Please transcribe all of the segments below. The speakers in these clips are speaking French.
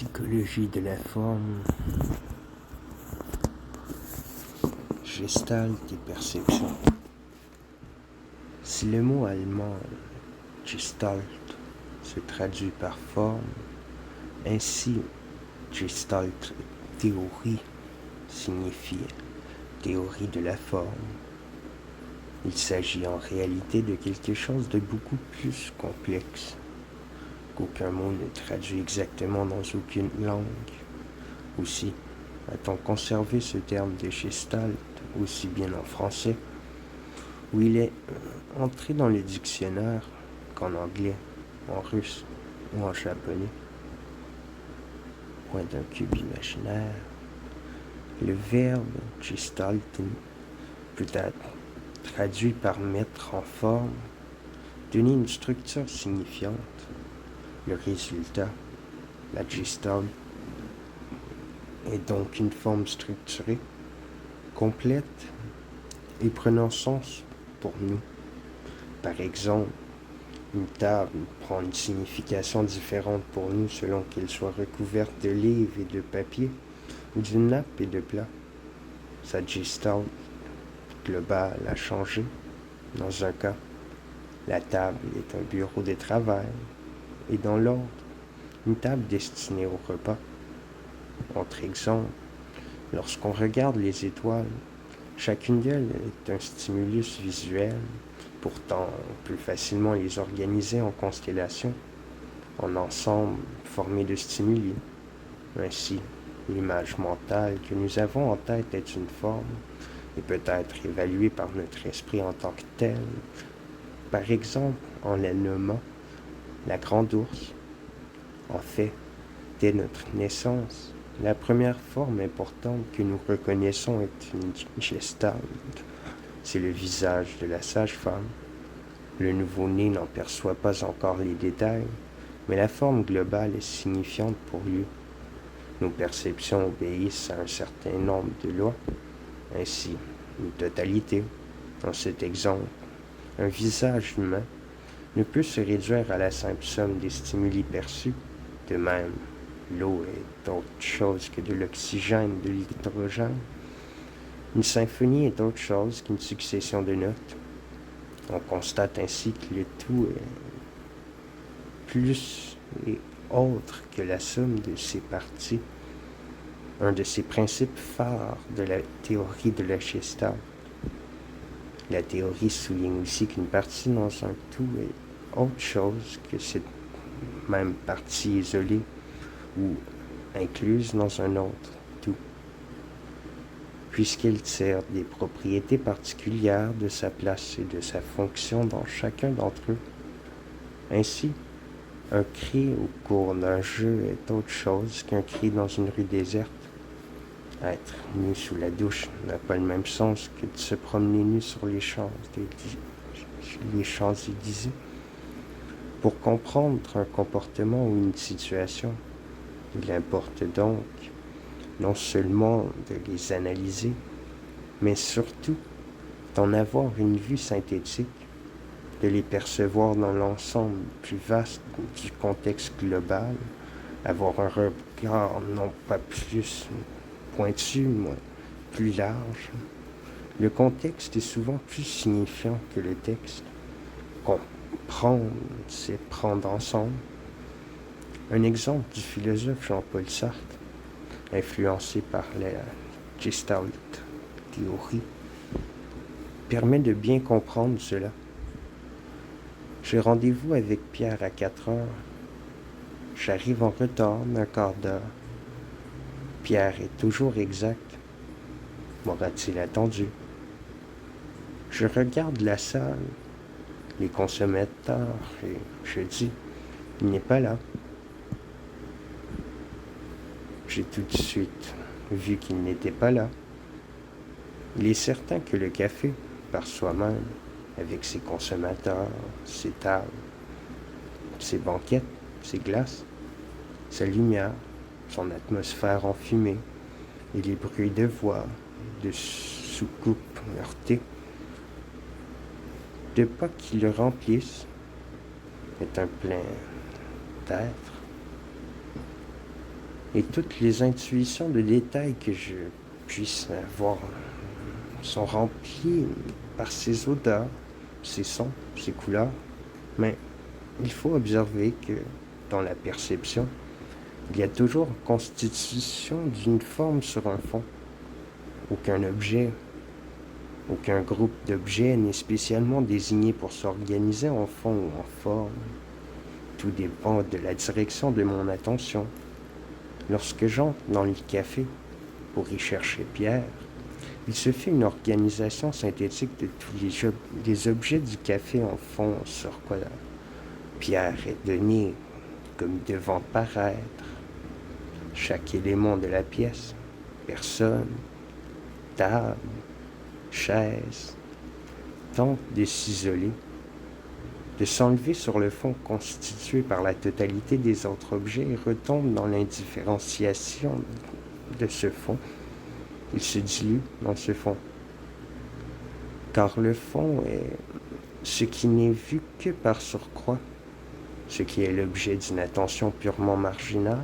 Psychologie de la forme, gestalt et perception. Si le mot allemand Gestalt se traduit par forme, ainsi Gestalt théorie signifie théorie de la forme. Il s'agit en réalité de quelque chose de beaucoup plus complexe qu'aucun mot ne traduit exactement dans aucune langue. Aussi, a-t-on conservé ce terme de gestalt aussi bien en français, où il est entré dans le dictionnaire, qu'en anglais, en russe ou en japonais. Point d'un cube imaginaire, le verbe gestalten peut être traduit par mettre en forme, donner une structure signifiante. Le résultat, la gestalt, est donc une forme structurée, complète et prenant sens pour nous. Par exemple, une table prend une signification différente pour nous selon qu'elle soit recouverte de livres et de papier ou d'une nappe et de plats. Sa gestalt globale a changé. Dans un cas, la table est un bureau de travail et dans l'autre, une table destinée au repas. Autre exemple, lorsqu'on regarde les étoiles, chacune d'elles est un stimulus visuel. Pourtant, on peut facilement les organiser en constellations, en ensembles formés de stimuli. Ainsi, l'image mentale que nous avons en tête est une forme et peut être évaluée par notre esprit en tant que telle. Par exemple, en la nommant la grande ours. En fait, dès notre naissance, la première forme importante que nous reconnaissons est une gestalt. C'est le visage de la sage-femme. Le nouveau-né n'en perçoit pas encore les détails, mais la forme globale est signifiante pour lui. Nos perceptions obéissent à un certain nombre de lois, ainsi une totalité. Dans cet exemple, un visage humain ne peut se réduire à la simple somme des stimuli perçus. De même, l'eau est autre chose que de l'oxygène, de l'hydrogène. Une symphonie est autre chose qu'une succession de notes. On constate ainsi que le tout est plus et autre que la somme de ses parties, un de ces principes phares de la théorie de la gestalt. La théorie souligne aussi qu'une partie dans un tout est autre chose que cette même partie isolée ou incluse dans un autre tout, puisqu'elle tire des propriétés particulières de sa place et de sa fonction dans chacun d'entre eux. Ainsi, un cri au cours d'un jeu est autre chose qu'un cri dans une rue déserte. Être nu sous la douche n'a pas le même sens que de se promener nu sur les Champs-Élysées. Pour comprendre un comportement ou une situation, il importe donc non seulement de les analyser, mais surtout d'en avoir une vue synthétique, de les percevoir dans l'ensemble plus vaste du contexte global, avoir un regard non pas plus pointu, mais plus large. Le contexte est souvent plus signifiant que le texte. Comprendre, c'est prendre ensemble. Un exemple du philosophe Jean-Paul Sartre, influencé par la Gestalt théorie, permet de bien comprendre cela. J'ai rendez-vous avec Pierre à 4 heures. J'arrive en retard d'un quart d'heure. Pierre est toujours exact. M'aura-t-il attendu? Je regarde la salle, les consommateurs, et je dis, il n'est pas là. J'ai tout de suite vu qu'il n'était pas là. Il est certain que le café, par soi-même, avec ses consommateurs, ses tables, ses banquettes, ses glaces, sa lumière, son atmosphère enfumée, et les bruits de voix, de soucoupes heurtées, de pas qui le remplissent, est un plein d'être. Et toutes les intuitions de détails que je puisse avoir sont remplies par ces odeurs, ces sons, ces couleurs. Mais il faut observer que dans la perception, il y a toujours constitution d'une forme sur un fond. Aucun objet, aucun groupe d'objets n'est spécialement désigné pour s'organiser en fond ou en forme. Tout dépend de la direction de mon attention. Lorsque j'entre dans le café pour y chercher Pierre, il se fait une organisation synthétique de tous les objets du café en fond sur quoi Pierre est donné comme devant paraître. Chaque élément de la pièce, personne, table, chaise, tente de s'isoler, de s'enlever sur le fond constitué par la totalité des autres objets et retombe dans l'indifférenciation de ce fond. Il se dilue dans ce fond. Car le fond est ce qui n'est vu que par surcroît, ce qui est l'objet d'une attention purement marginale.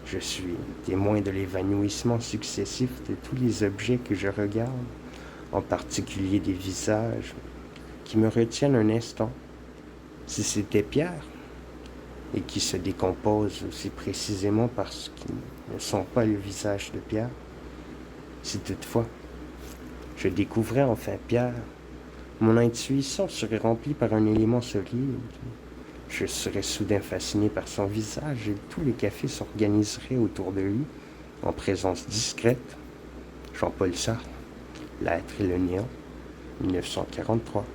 Je suis témoin de l'évanouissement successif de tous les objets que je regarde, en particulier des visages, qui me retiennent un instant. Si c'était Pierre, et qui se décompose aussi précisément parce qu'ils ne sont pas le visage de Pierre, si toutefois je découvrais enfin Pierre, mon intuition serait remplie par un élément solide. Je serais soudain fasciné par son visage et tous les cafés s'organiseraient autour de lui, en présence discrète. Jean-Paul Sartre, L'être et le néant, 1943.